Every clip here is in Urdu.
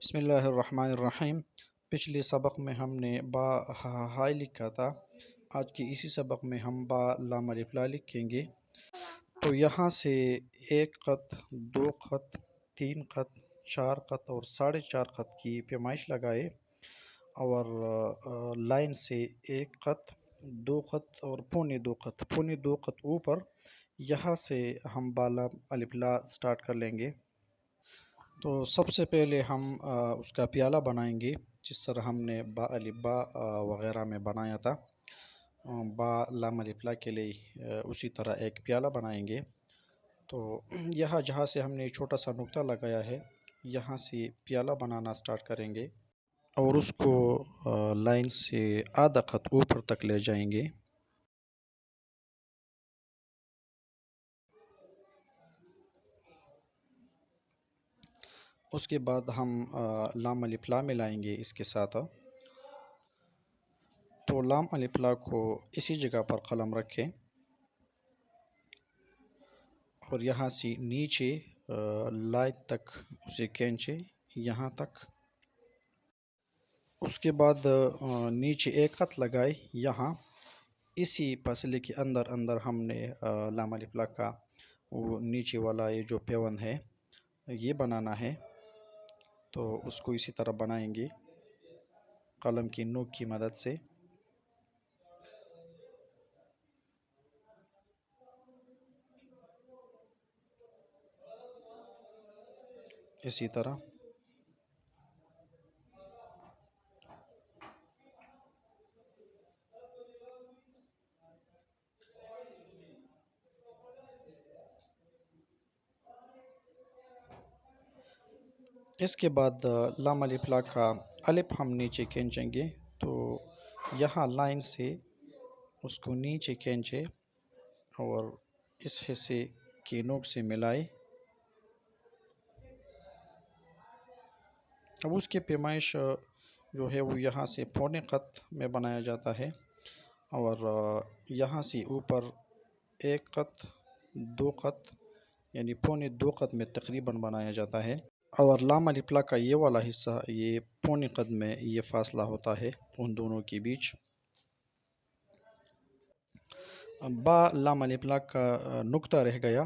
بسم اللہ الرحمن الرحیم۔ پچھلے سبق میں ہم نے با ہائی لکھا تھا۔ آج کی اسی سبق میں ہم با لام الف لا لکھیں گے۔ تو یہاں سے ایک خط، دو خط، تین خط، چار خط اور 4.5 خط کی پیمائش لگائے اور لائن سے ایک خط، دو خط اور پونے دو خط اوپر، یہاں سے ہم با لام الف لا سٹارٹ کر لیں گے۔ تو سب سے پہلے ہم اس کا پیالہ بنائیں گے، جس طرح ہم نے با الف با وغیرہ میں بنایا تھا۔ با لام الف لا کے لیے اسی طرح ایک پیالہ بنائیں گے۔ تو یہاں جہاں سے ہم نے چھوٹا سا نقطہ لگایا ہے، یہاں سے پیالہ بنانا سٹارٹ کریں گے اور اس کو لائن سے آدھا خط اوپر تک لے جائیں گے۔ اس کے بعد ہم لام الف لا ملائیں گے اس کے ساتھ۔ تو لام الف لا کو اسی جگہ پر قلم رکھیں اور یہاں سے نیچے لائن تک اسے کھینچے، یہاں تک۔ اس کے بعد نیچے ایک خط لگائے، یہاں اسی فاصلے کے اندر ہم نے لام الف لا کا وہ نیچے والا یہ جو پیون ہے یہ بنانا ہے۔ تو اس کو اسی طرح بنائیں گے قلم کی نوک کی مدد سے۔ اسی طرح اس کے بعد لام الف لا کا الف ہم نیچے کھینچیں گے۔ تو یہاں لائن سے اس کو نیچے کھینچے اور اس حصے کی نوک سے ملائے۔ اب اس کی پیمائش جو ہے وہ یہاں سے پونے خط میں بنایا جاتا ہے اور یہاں سے اوپر ایک خط، دو خط، یعنی پونے دو خط میں تقریباً بنایا جاتا ہے۔ اور لام الف لا کا یہ والا حصہ، یہ پونے خط میں یہ فاصلہ ہوتا ہے ان دونوں کے بیچ۔ با لام الف لا کا نقطہ رہ گیا،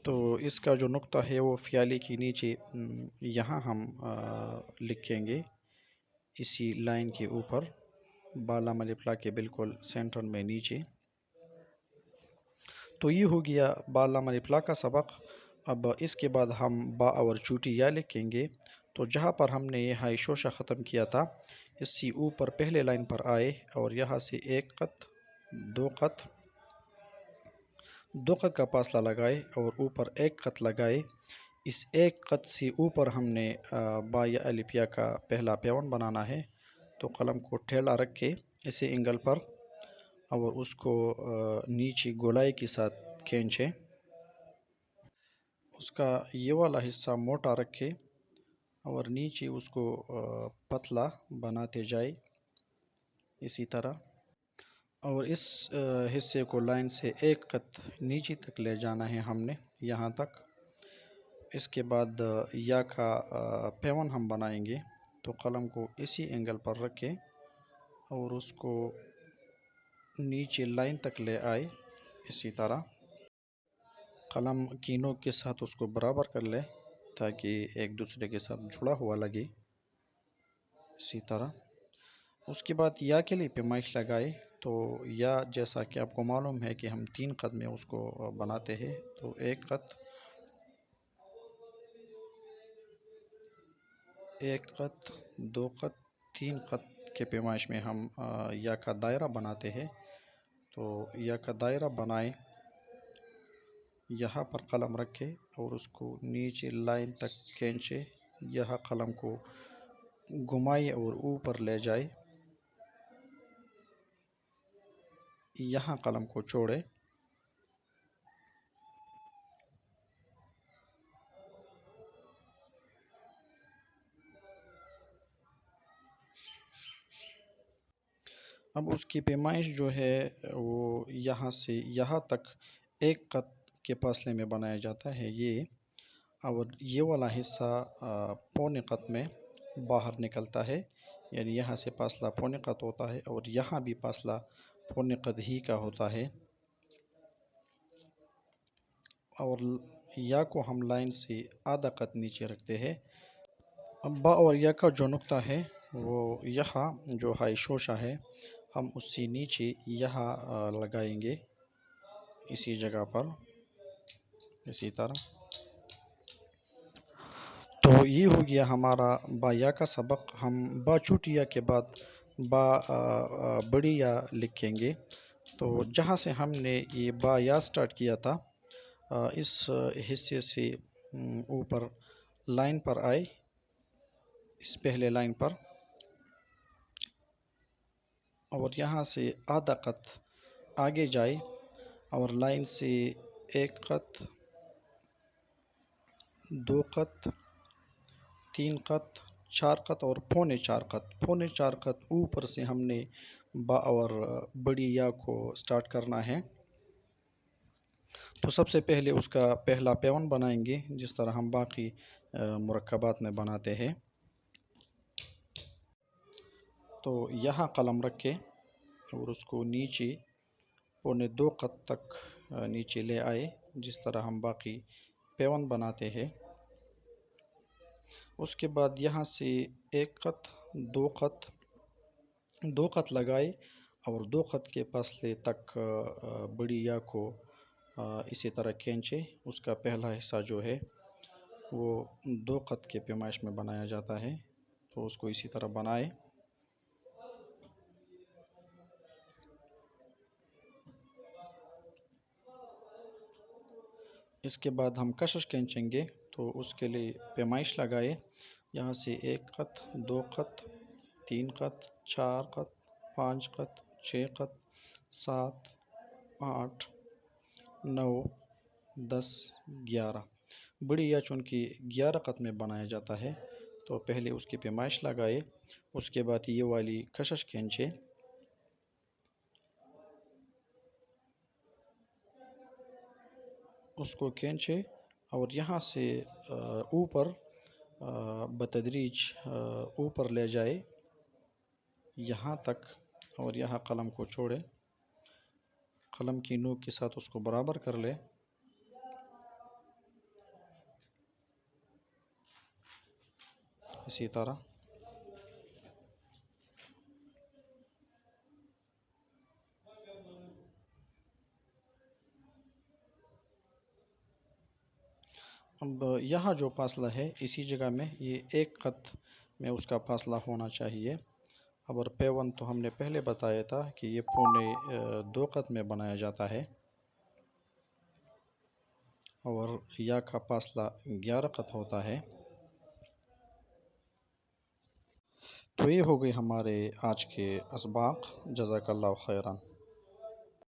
تو اس کا جو نقطہ ہے وہ فیالے کے نیچے یہاں ہم لکھیں گے، اسی لائن کے اوپر، با لام الف لا کے بالکل سینٹر میں نیچے۔ تو یہ ہو گیا با لام الف لا کا سبق۔ اب اس کے بعد ہم با اور چوٹی یا لکھیں گے۔ تو جہاں پر ہم نے یہ ہائی شوشہ ختم کیا تھا، اس سے اوپر پہلے لائن پر آئے اور یہاں سے ایک خط، دو خط، دو خط کا فاصلہ لگائے اور اوپر ایک خط لگائے۔ اس ایک خط سے اوپر ہم نے با یا الف یا کا پہلا پیون بنانا ہے۔ تو قلم کو ٹھیلا رکھ کے اسے اینگل پر اور اس کو نیچے گولائی کے ساتھ کھینچیں۔ اس کا یہ والا حصہ موٹا رکھے اور نیچے اس کو پتلا بناتے جائے اسی طرح۔ اور اس حصے کو لائن سے ایک خط نیچے تک لے جانا ہے ہم نے، یہاں تک۔ اس کے بعد یا کا پیون ہم بنائیں گے۔ تو قلم کو اسی اینگل پر رکھیں اور اس کو نیچے لائن تک لے آئے اسی طرح۔ قلم کی نوک کے ساتھ اس کو برابر کر لے تاکہ ایک دوسرے کے ساتھ جڑا ہوا لگے اسی طرح۔ اس کے بعد یا کے لیے پیمائش لگائے۔ تو یا جیسا کہ آپ کو معلوم ہے کہ ہم 3 خط میں اس کو بناتے ہیں۔ تو ایک خط، دو خط، 3 خط کے پیمائش میں ہم یا کا دائرہ بناتے ہیں۔ تو یا کا دائرہ بنائیں، یہاں پر قلم رکھے اور اس کو نیچے لائن تک کھینچے، یہاں قلم کو گھمائے اور اوپر لے جائے، یہاں قلم کو چھوڑے۔ اب اس کی پیمائش جو ہے وہ یہاں سے یہاں تک ایک خط کے فاصلے میں بنایا جاتا ہے یہ، اور یہ والا حصہ پونے خط میں باہر نکلتا ہے، یعنی یہاں سے فاصلہ پونے قط ہوتا ہے اور یہاں بھی فاصلہ پونے قط ہی کا ہوتا ہے، اور یا کو ہم لائن سے آدھا قط نیچے رکھتے ہیں۔ اب با اور یا کا جو نقطہ ہے وہ یہاں جو ہائی شوشہ ہے، ہم اس سے نیچے یہاں لگائیں گے، اسی جگہ پر، اسی طرح۔ تو یہ ہو گیا ہمارا با یا کا سبق۔ ہم با چھوٹی یا کے بعد با بڑی یا لکھیں گے۔ تو جہاں سے ہم نے یہ با یا سٹارٹ کیا تھا، اس حصے سے اوپر لائن پر آئے، اس پہلے لائن پر، اور یہاں سے آدھا قط آگے جائے اور لائن سے ایک قط، دو قط، تین قط، چار قط اور پونے چار قط۔ پونے چار قط اوپر سے ہم نے با اور بڑی یا کو سٹارٹ کرنا ہے۔ تو سب سے پہلے اس کا پہلا پیون بنائیں گے، جس طرح ہم باقی مرکبات میں بناتے ہیں۔ تو یہاں قلم رکھے اور اس کو نیچے پونے دو قط تک نیچے لے آئے، جس طرح ہم باقی پیون بناتے ہیں۔ اس کے بعد یہاں سے ایک قط، دو قط لگائے اور دو قط کے فاصلے تک بڑی یا کو اسی طرح کھینچے۔ اس کا پہلا حصہ جو ہے وہ دو قط کے پیمائش میں بنایا جاتا ہے، تو اس کو اسی طرح بنائے۔ اس کے بعد ہم کشش کھینچیں گے، تو اس کے لیے پیمائش لگائے، یہاں سے ایک قط، دو قط، تین قط، چار قط، پانچ قط، چھ قط، سات، آٹھ، نو، 10، 11۔ بڑی یا چونکہ 11 قط میں بنایا جاتا ہے، تو پہلے اس کی پیمائش لگائے، اس کے بعد یہ والی کشش کھینچے، اس کو کھینچے اور یہاں سے اوپر بتدریج اوپر لے جائے یہاں تک، اور یہاں قلم کو چھوڑے، قلم کی نوک کے ساتھ اس کو برابر کر لے، اسی طرح۔ اب یہاں جو فاصلہ ہے اسی جگہ میں یہ ایک قط میں اس کا فاصلہ ہونا چاہیے، اور پیون تو ہم نے پہلے بتایا تھا کہ یہ پونے دو قط میں بنایا جاتا ہے، اور یا کا فاصلہ 11 قط ہوتا ہے۔ تو یہ ہو گئی ہمارے آج کے اسباق۔ جزاک اللہ خیرا۔